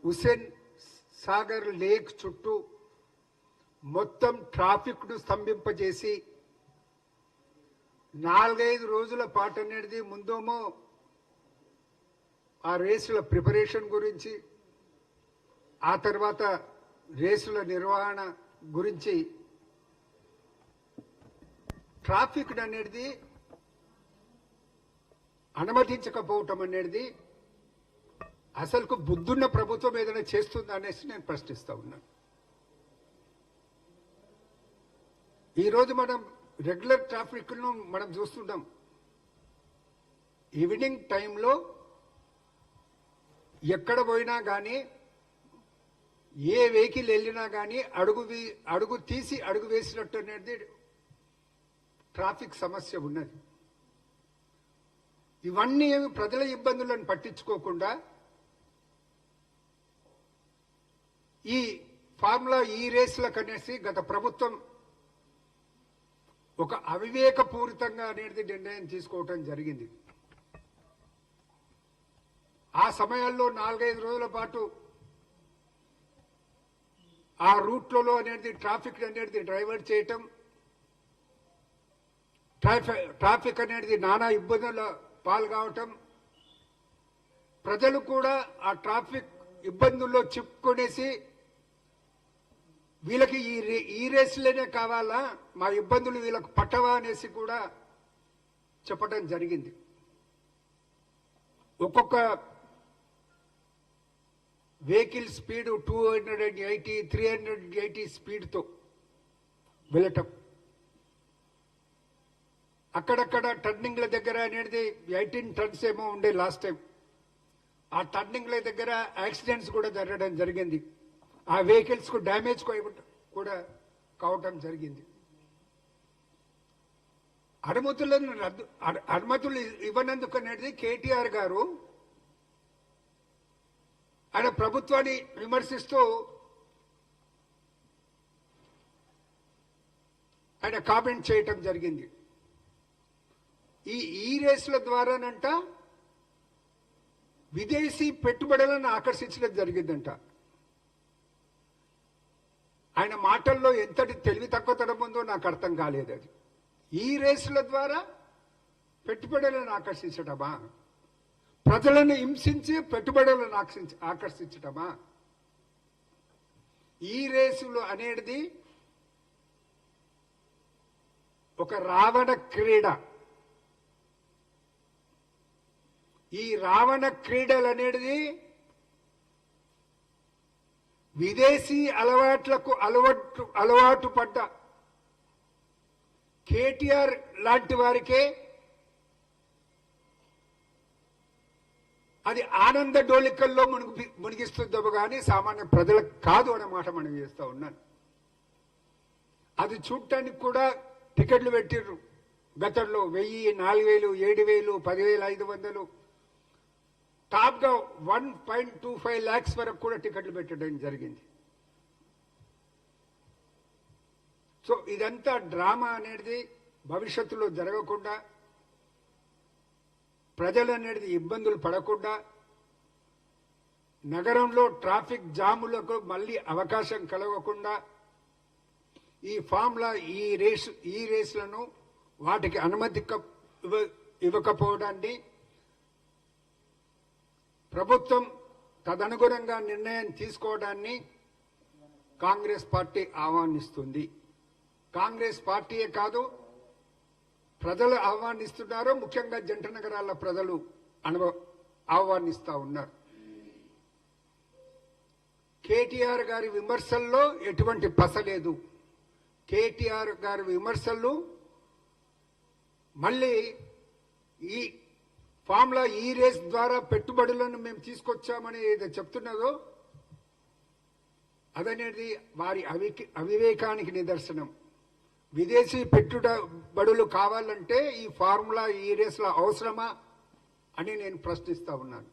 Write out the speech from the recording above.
Hussain Sagar lake చుట్టూ మొత్తం ట్రాఫిక్ను స్తంభింపజేసి 4-5 రోజుల పాటు అనేది ముందేమో ఆ రేసుల ప్రిపరేషన్ గురించి, ఆ తర్వాత రేసుల నిర్వహణ గురించి ట్రాఫిక్ అనేది అనుమతించకపోవటం అనేది అసలుకు బుద్ధున్న ప్రభుత్వం ఏదైనా చేస్తుందా అనేసి నేను ప్రశ్నిస్తా ఉన్నాను. ఈరోజు మనం రెగ్యులర్ ట్రాఫిక్ను మనం చూస్తుంటాం. ఈవినింగ్ టైంలో ఎక్కడ పోయినా కానీ, ఏ వెహికల్ వెళ్ళినా కానీ అడుగు తీసి అడుగు వేసినట్టు అనేది ట్రాఫిక్ సమస్య ఉన్నది. ఇవన్నీ ప్రజల ఇబ్బందులను పట్టించుకోకుండా ఈ ఫార్ములా ఈ రేసులకు అనేసి గత ప్రభుత్వం ఒక అవివేకపూరితంగా అనేది నిర్ణయం తీసుకోవటం జరిగింది. ఆ సమయాల్లో 4-5 రోజుల పాటు ఆ రూట్లలో అనేది ట్రాఫిక్ అనేది డైవర్ట్ చేయటం, ట్రాఫిక్ అనేది నానా ఇబ్బందుల పాల్గొవటం, ప్రజలు కూడా ఆ ట్రాఫిక్ ఇబ్బందుల్లో చిక్కుకొనేసి వీళ్ళకి ఈ రేసులోనే కావాలా, మా ఇబ్బందులు వీళ్ళకు పట్టవా అనేసి కూడా చెప్పడం జరిగింది. ఒక్కొక్క వెహికల్ స్పీడ్ 280, 380 స్పీడ్తో వెళ్ళటం, అక్కడక్కడ టర్నింగ్ల దగ్గర అనేది 18 టన్స్ ఏమో ఉండే లాస్ట్ టైం. ఆ టర్నింగ్ల దగ్గర యాక్సిడెంట్స్ కూడా జరగడం జరిగింది. ఆ వెహికల్స్ కు డ్యామేజ్ కూడా కావటం జరిగింది. అనుమతులు ఇవ్వనందుకు అనేది కేటీఆర్ గారు ఆయన ప్రభుత్వాన్ని విమర్శిస్తూ ఆయన కామెంట్ చేయటం జరిగింది. ఈ రేసుల ద్వారానంట విదేశీ పెట్టుబడులను ఆకర్షించడం జరిగిందంట. ఆయన మాటల్లో ఎంతటి తెలివి తక్కువతనం ఉందో నాకు అర్థం కాలేదు. అది ఈ రేసుల ద్వారా పెట్టుబడులను ఆకర్షించటమా, ప్రజలను హింసించి పెట్టుబడులను ఆకర్షించటమా? ఈ రేసులు అనేది ఒక రావణ క్రీడ. ఈ రావణ క్రీడలు అనేది విదేశీ అలవాట్లకు అలవాటు పడ్డ కేటీఆర్ లాంటి వారికే అది ఆనంద డోలికల్లో మునిగిస్తుందో కానీ సామాన్య ప్రజలకు కాదు అనే మాట మనం చేస్తూ ఉన్నాను. అది చూడటానికి కూడా టికెట్లు పెట్టిర్రు. గతంలో 1000, 4000, 7000, 10,500, టాప్ గా 1.25 lakhs వరకు కూడా టికెట్లు పెట్టడం జరిగింది. సో ఇదంతా డ్రామా అనేది భవిష్యత్తులో జరగకుండా, ప్రజలు అనేది ఇబ్బందులు పడకుండా, నగరంలో ట్రాఫిక్ జాములకు మళ్ళీ అవకాశం కలగకుండా ఈ ఫార్ములా ఈ రేసులను వాటికి అనుమతి ఇవ్వకపోవడాన్ని ప్రభుత్వం తదనుగుణంగా నిర్ణయం తీసుకోవడాన్ని కాంగ్రెస్ పార్టీ ఆహ్వానిస్తుంది. కాంగ్రెస్ పార్టీయే కాదు, ప్రజలు ఆహ్వానిస్తున్నారు. ముఖ్యంగా జంట నగరాల ప్రజలు ఆహ్వానిస్తా ఉన్నారు. కేటీఆర్ గారి విమర్శల్లో ఎటువంటి పస లేదు. కేటీఆర్ గారి విమర్శలు మళ్ళీ ఈ ఫార్ములా ఈ రేస్ ద్వారా పెట్టుబడులను మేము తీసుకొచ్చామని ఏదో చెప్తున్నదో అదనేది వారి అవివేకానికి నిదర్శనం. విదేశీ పెట్టుబడులు కావాలంటే ఈ ఫార్ములా ఈ రేస్ల అవసరమా అని నేను ప్రశ్నిస్తా ఉన్నాను.